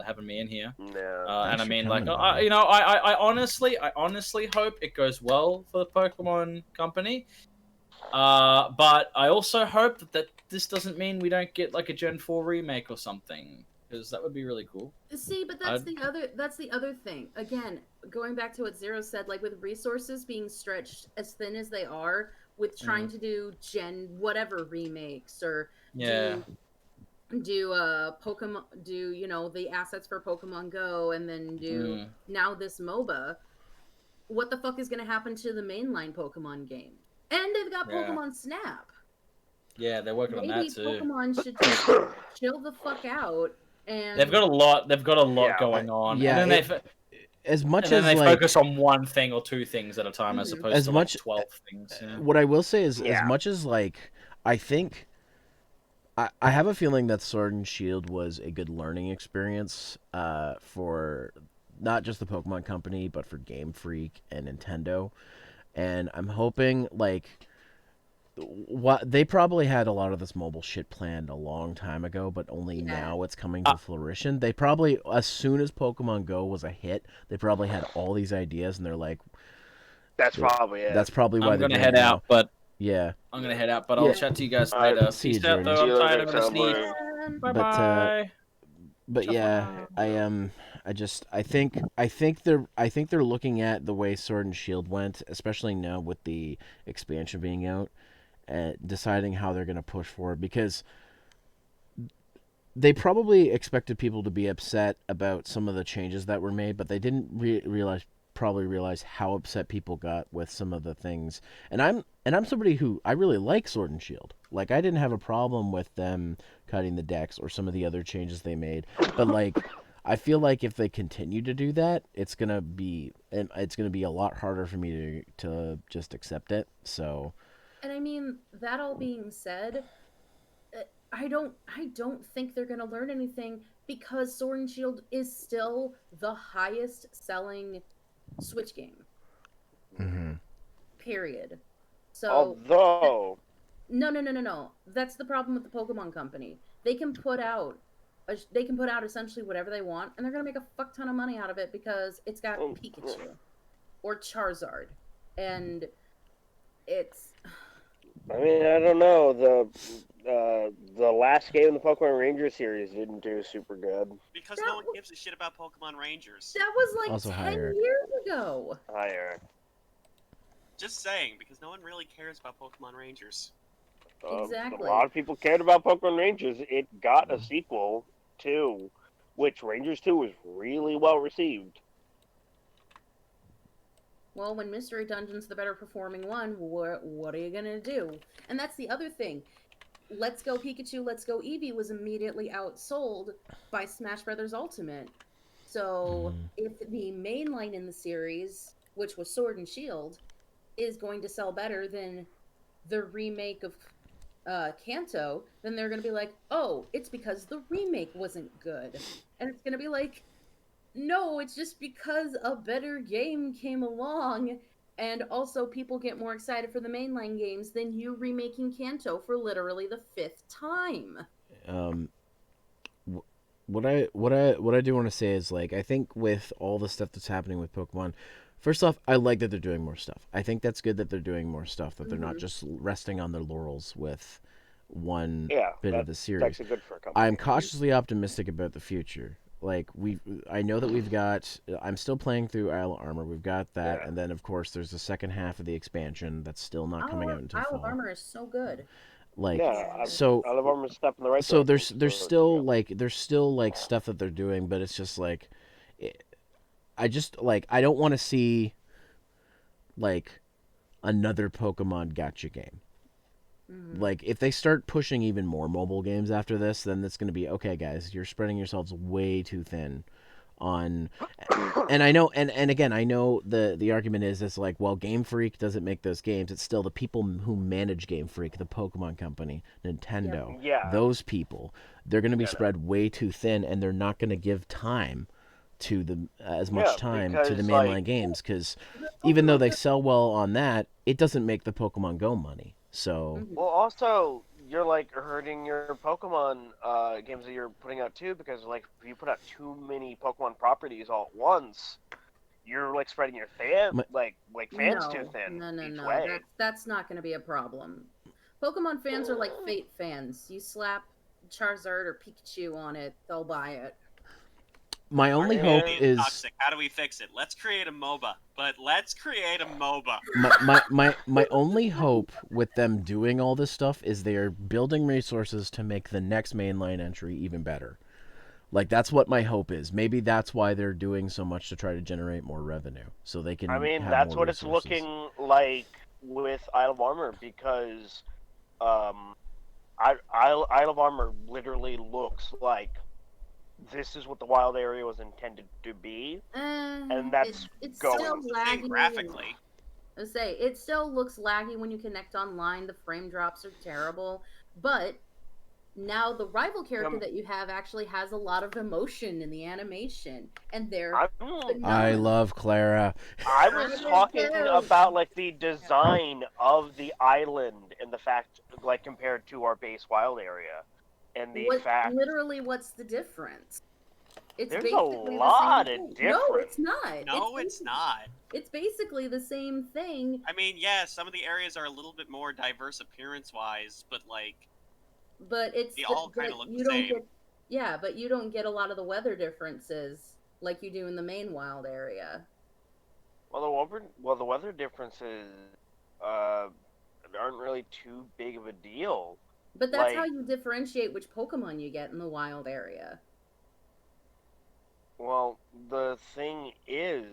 having me in here. Yeah. And I for mean, coming, like, buddy. I honestly hope it goes well for the Pokemon Company. But I also hope that this doesn't mean we don't get like a Gen 4 remake or something, because that would be really cool. See, but that's the other thing. Again, going back to what Zero said, like with resources being stretched as thin as they are, with trying to do Gen whatever remakes or do Pokemon, do the assets for Pokemon Go, and then do now this MOBA. What the fuck is going to happen to the mainline Pokemon game? And they've got Pokemon Snap. Yeah, they're working on that too. Pokemon should just chill the fuck out. And They've got a lot. They've got a lot going on. Yeah, And then as much And then as they like focus on one thing or two things at a time, as opposed as to much like 12 things. Yeah. what I will say is as Yeah. much as like I think I have a feeling that Sword and Shield was a good learning experience for not just the Pokemon Company, but for Game Freak and Nintendo. And I'm hoping, like, what they probably had a lot of this mobile shit planned a long time ago, but only now it's coming to fruition. They probably, as soon as Pokemon Go was a hit, they probably had all these ideas, and they're like, That's probably it. that's probably why I'm they're gonna doing head it now. out, but Yeah. I'm gonna head out. But Yeah. I'll chat to you guys Alright, later. see you, Peace out, Jordan. though. See I'm you tired. later, I'm gonna sleep. Bye But bye. but yeah, I think they're looking at the way Sword and Shield went, especially now with the expansion being out, and deciding how they're going to push forward, because they probably expected people to be upset about some of the changes that were made, but they didn't realize how upset people got with some of the things. And I'm somebody who I really like Sword and Shield. Like, I didn't have a problem with them cutting the decks or some of the other changes they made, but like I feel like if they continue to do that, it's gonna be a lot harder for me to just accept it. So, And I mean, that all being said, I don't think they're gonna learn anything, because Sword and Shield is still the highest selling Switch game. Period. So Although no. That's the problem with the Pokemon Company. They can put out essentially whatever they want, and they're gonna make a fuck ton of money out of it because it's got Pikachu or Charizard, and it's. I mean, I don't know. The last game in the Pokemon Ranger series didn't do super good. Because no one gives a shit about Pokemon Rangers. That was like Also 10 higher. years ago. Higher. Just saying, because no one really cares about Pokemon Rangers. Exactly. A lot of people cared about Pokemon Rangers. It got a sequel too, which Rangers 2 was really well received. Well, when Mystery Dungeon's the better performing one, what are you gonna do? And that's the other thing. Let's Go Pikachu, Let's Go Eevee was immediately outsold by Smash Brothers Ultimate. So if the main line in the series, which was Sword and Shield, is going to sell better than the remake of Kanto, then they're going to be like, oh, it's because the remake wasn't good. And it's going to be like, no, it's just because a better game came along, and also people get more excited for the mainline games than you remaking Kanto for literally the 5th time. What I do want to say is, like, I think with all the stuff that's happening with Pokemon, first off, I like that they're doing more stuff. I think that's good that they're doing more stuff, that they're not just resting on their laurels with one bit of the series. That's good for a company. I'm cautiously optimistic about the future. Like, I know that we've got. I'm still playing through Isle of Armor. We've got that, and then of course there's the second half of the expansion that's still not coming out until Isle fall. of Armor is so good. Like, so Isle of Armor's step in the right so direction. there's still like stuff that they're doing, but it's just like, I don't want to see like another Pokemon gacha game. Like, if they start pushing even more mobile games after this, then it's going to be, okay, guys, you're spreading yourselves way too thin on. And I know, and again, I know the argument is, it's like, well, Game Freak doesn't make those games. It's still the people who manage Game Freak, the Pokemon Company, Nintendo, those people, they're going to be spread way too thin, and they're not going to give time to as much time to the mainline games, because even though they sell well on that, it doesn't make the Pokemon Go money. So well, also you're like hurting your Pokemon games that you're putting out too, because like if you put out too many Pokemon properties all at once, you're like spreading your fans too thin. No. That's not going to be a problem. Pokemon fans are like Fate fans. You slap Charizard or Pikachu on it, they'll buy it. My only hope is toxic. How do we fix it? Let's create a MOBA. But let's create a MOBA. my only hope with them doing all this stuff is they are building resources to make the next mainline entry even better. Like, that's what my hope is. Maybe that's why they're doing so much to try to generate more revenue, so they can. I mean, have that's more what resources. it's looking like with Isle of Armor, because Isle of Armor literally looks like this is what the wild area was intended to be, and that's it's going. still laggy graphically. I say it still looks laggy when you connect online. The frame drops are terrible, but now the rival character that you have actually has a lot of emotion in the animation, and they're I phenomenal. love Clara. I was talking about like the design of the island and the fact, like compared to our base wild area, and the fact. Literally, what's the difference? It's There's basically a lot the same of thing. No, difference. it's not. No, it's not. It's basically the same thing. I mean, yeah, some of the areas are a little bit more diverse appearance-wise, but like, But it's they all kind of look the same. But you don't get a lot of the weather differences like you do in the main wild area. Well, the weather differences aren't really too big of a deal. But that's how you differentiate which Pokemon you get in the wild area. Well, the thing is,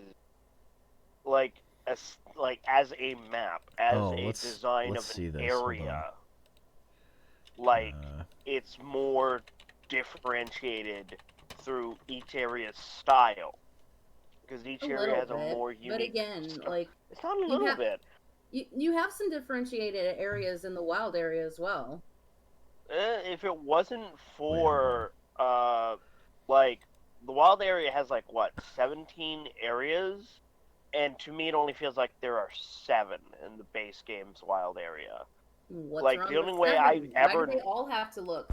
as a map, as a design of an area, it's more differentiated through each area's style, because each area has a more unique. But again, it's not a little bit. You have some differentiated areas in the wild area as well. If it wasn't for the wild area has 17 areas, and to me it only feels like there are 7 in the base game's wild area. What's the only way I've ever. Why do they all have to look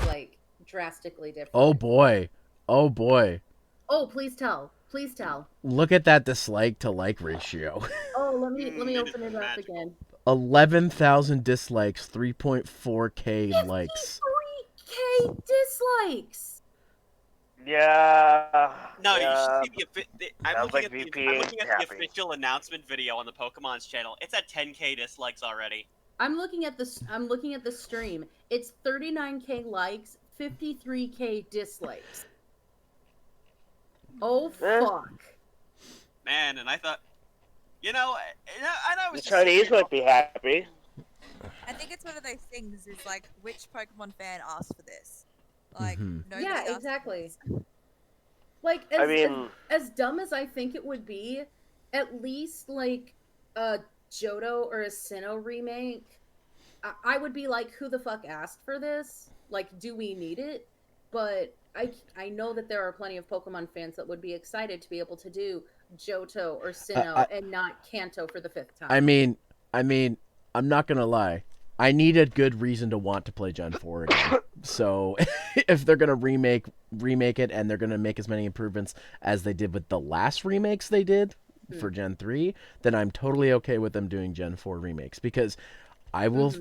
drastically different? Oh boy. Oh boy. Oh, please tell. Please tell. Look at that dislike to like ratio. Oh, let me open it up again. 11,000 dislikes, 3.4k likes. 3k dislikes. Yeah. No, yeah. you should see I'm looking at the official announcement video on the Pokemon's channel. It's at 10k dislikes already. I'm looking at the stream. It's 39k likes, 53k dislikes. Oh fuck. Man, and I thought, I know the Chinese might be happy. I think it's one of those things. Is which Pokemon fan asked for this? Yeah, exactly. As dumb as I think it would be, at least a Johto or a Sinnoh remake, I would be like, who the fuck asked for this? Do we need it? But I know that there are plenty of Pokemon fans that would be excited to be able to do Johto or Sinnoh and not Kanto for the 5th time. I mean, I'm not gonna lie. I need a good reason to want to play Gen 4 again. So if they're gonna remake it and they're gonna make as many improvements as they did with the last remakes they did for Gen 3, then I'm totally okay with them doing Gen 4 remakes, because I will.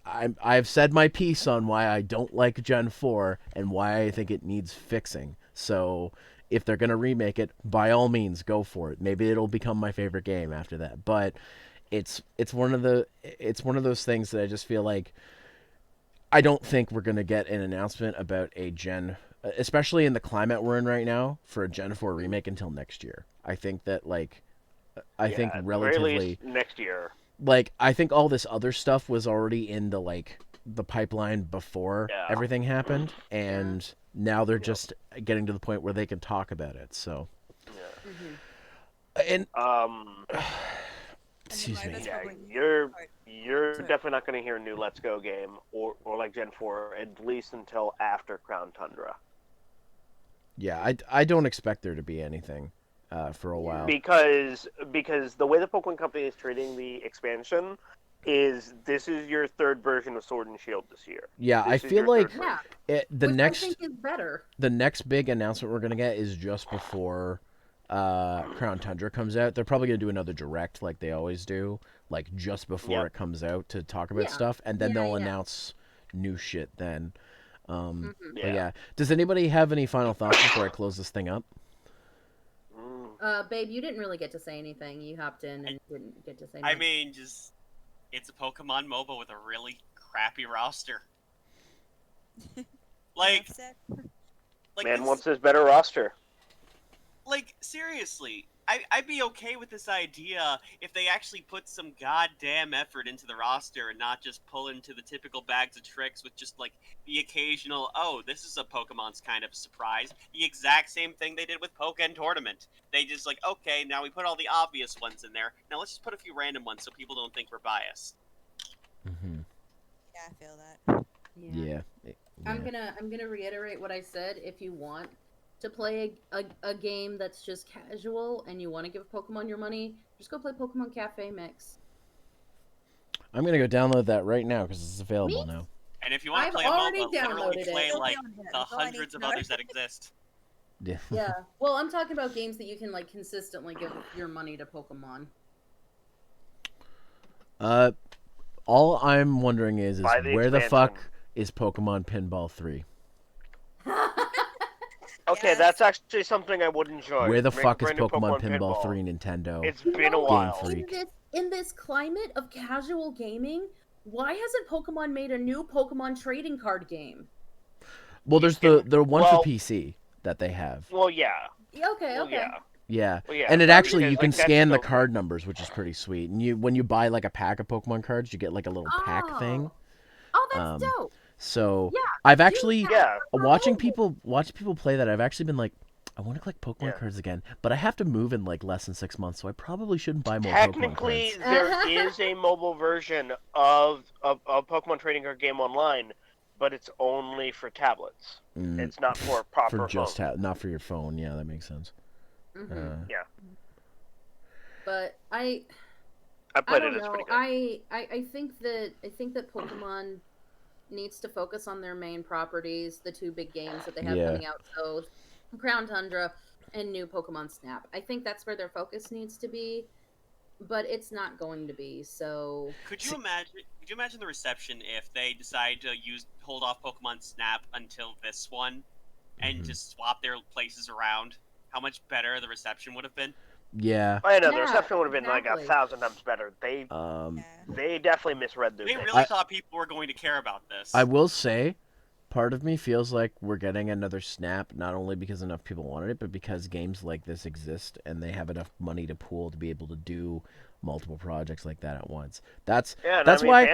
I've said my piece on why I don't like Gen 4 and why I think it needs fixing. So if they're gonna remake it, by all means, go for it. Maybe it'll become my favorite game after that. But it's one of those things that I just feel like I don't think we're gonna get an announcement about a Gen, especially in the climate we're in right now, for a Gen 4 remake until next year. I think that I think relatively at least next year. I think all this other stuff was already in the pipeline before everything happened, and now they're just getting to the point where they can talk about it. So, and excuse me. Yeah, you're definitely not going to hear a new Let's Go game or Gen 4 at least until after Crown Tundra. Yeah, I don't expect there to be anything for a while. Because the way the Pokemon Company is treating the expansion is this is your 3rd version of Sword and Shield this year. Yeah, I feel like the next I think is better. The next big announcement we're gonna get is just before Crown Tundra comes out. They're probably gonna do another direct like they always do, just before it comes out to talk about stuff, and then they'll announce new shit then. But yeah, does anybody have any final thoughts before I close this thing up? Babe, you didn't really get to say anything. You hopped in and didn't get to say anything. I mean, it's a Pokemon MOBA with a really crappy roster. Man wants his better roster. Seriously, I'd be okay with this idea if they actually put some goddamn effort into the roster and not just pull into the typical bags of tricks with just like the occasional, oh, this is a Pokemon's kind of surprise. The exact same thing they did with Pokken Tournament. They just like, okay, now we put all the obvious ones in there. Now let's just put a few random ones so people don't think we're biased. Mm-hmm. Yeah, I feel that. Yeah. I'm gonna reiterate what I said. If you want to play a game that's just casual and you want to give Pokemon your money, just go play Pokemon Cafe Mix. I'm gonna go download that right now because it's available now. And if you want to play a MOBA, literally play like the hundreds of others that exist. Yeah. Yeah. Well, I'm talking about games that you can like consistently give your money to Pokemon. All I'm wondering is where the expansion. fuck is Pokemon Pinball 3? Okay, that's actually something I would enjoy. Where the fuck is Bring a Pokemon Pinball 3 Nintendo? It's been a while. In this climate of casual gaming, why hasn't Pokemon made a new Pokemon trading card game? Well, there's the one for PC that they have. Well, yeah. Okay, Well, okay. yeah. Yeah. Well, yeah, And it actually, because, you can like, that's scan the still- card numbers, which is pretty sweet. And when you buy like a pack of Pokemon cards, you get like a little pack thing. Oh, that's dope. So Yeah, I've actually Yeah. watching people play that. I've actually been like, I want to collect Pokemon cards again, but I have to move in like less than 6 months, so I probably shouldn't buy more Technically, Pokemon cards. there is a mobile version of Pokemon Trading Card Game Online, but it's only for tablets. It's not for proper for just phones. not for your phone. Yeah, that makes sense. Yeah. But I played don't it. It's know. pretty good. I think that Pokemon needs to focus on their main properties, the two big games that they have coming out. So, Crown Tundra and new Pokemon Snap. I think that's where their focus needs to be, but it's not going to be. So, Could you imagine the reception if they decide to hold off Pokemon Snap until this one, and just swap their places around? How much better the reception would have been. Yeah. I know the reception would have been like 1,000 times better. They definitely misread their. They really thought people were going to care about this. I will say, part of me feels like we're getting another Snap, not only because enough people wanted it, but because games like this exist and they have enough money to pool to be able to do multiple projects like that at once. That's why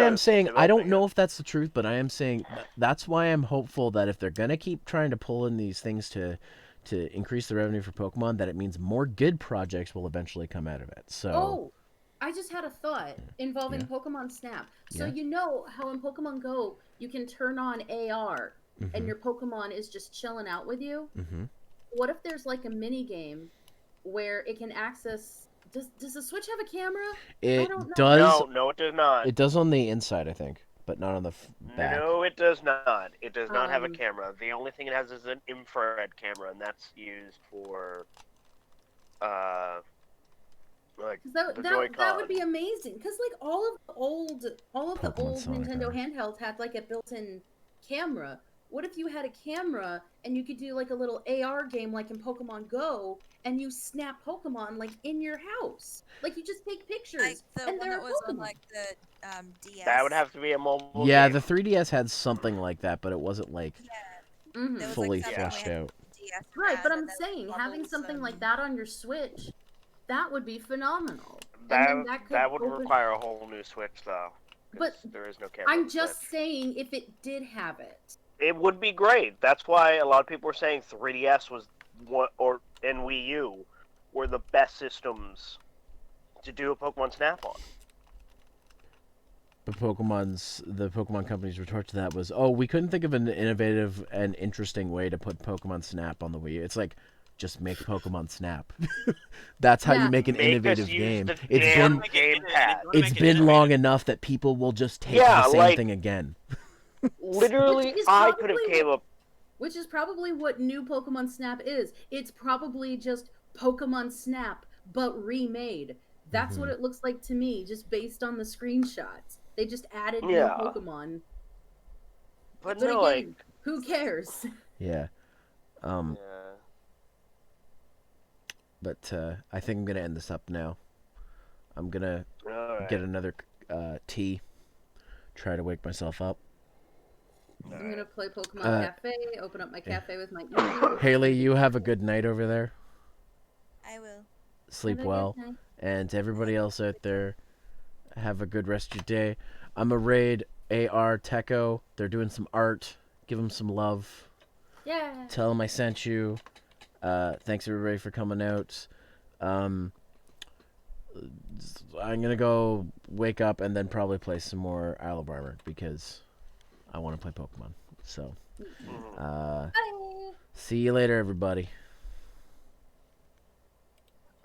I'm saying I don't know if that's the truth, but I am saying that's why I'm hopeful that if they're gonna keep trying to pull in these things to increase the revenue for Pokemon, that it means more good projects will eventually come out of it. So I just had a thought involving Pokemon Snap. So you know how in Pokemon Go you can turn on AR and your Pokemon is just chilling out with you? What if there's like a mini game where it can access? Does the Switch have a camera? It I don't know. does. No, it does not. It does on the inside, I think, but not on the back. No, it does not. It does not have a camera. The only thing it has is an infrared camera, and that's used for, like that would be amazing. Because like all of the old Sonic Nintendo handhelds had like a built-in camera. What if you had a camera and you could do like a little AR game like in Pokemon Go, and you snap Pokemon like in your house? Like you just take pictures Like the and one they're that was on Pokemon. like the DS. That would have to be a mobile. Yeah, game. the 3DS had something like that, but it wasn't like Mhm. There was, fully like, something fleshed we had out. DS Right, but and I'm then saying having bubbles something and- like that on your Switch, that would be phenomenal. That, and then that would open- require a whole new Switch, though. 'Cause But there is no camera. I'm on the just Switch. saying if it did have it. It would be great. That's why a lot of people were saying 3DS was and Wii U were the best systems to do a Pokemon Snap on. But the Pokemon company's retort to that was, oh, we couldn't think of an innovative and interesting way to put Pokemon Snap on the Wii U. It's like, just make Pokemon Snap. That's how you make an innovative game. It's been long enough that people will just take the same thing again. Literally, I could have came up. Which is probably what new Pokemon Snap is. It's probably just Pokemon Snap, but remade. That's what it looks like to me, just based on the screenshots. They just added new Pokemon. But But no, again, who cares? Yeah. But I think I'm gonna end this up now. I'm gonna get another tea. Try to wake myself up. I'm gonna play Pokemon Cafe, open up my cafe with my email. Haley, you have a good night over there. I will. sleep Have a good well. night. And to everybody else out there, have a good rest of your day. I'm a raid AR Techo. They're doing some art. Give them some love. Yeah. Tell them I sent you. Thanks everybody for coming out. I'm gonna go wake up and then probably play some more Isle of Armor because I want to play Pokemon. So, see you later, everybody.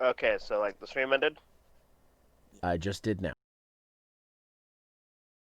Okay, so like the stream ended. I just did now.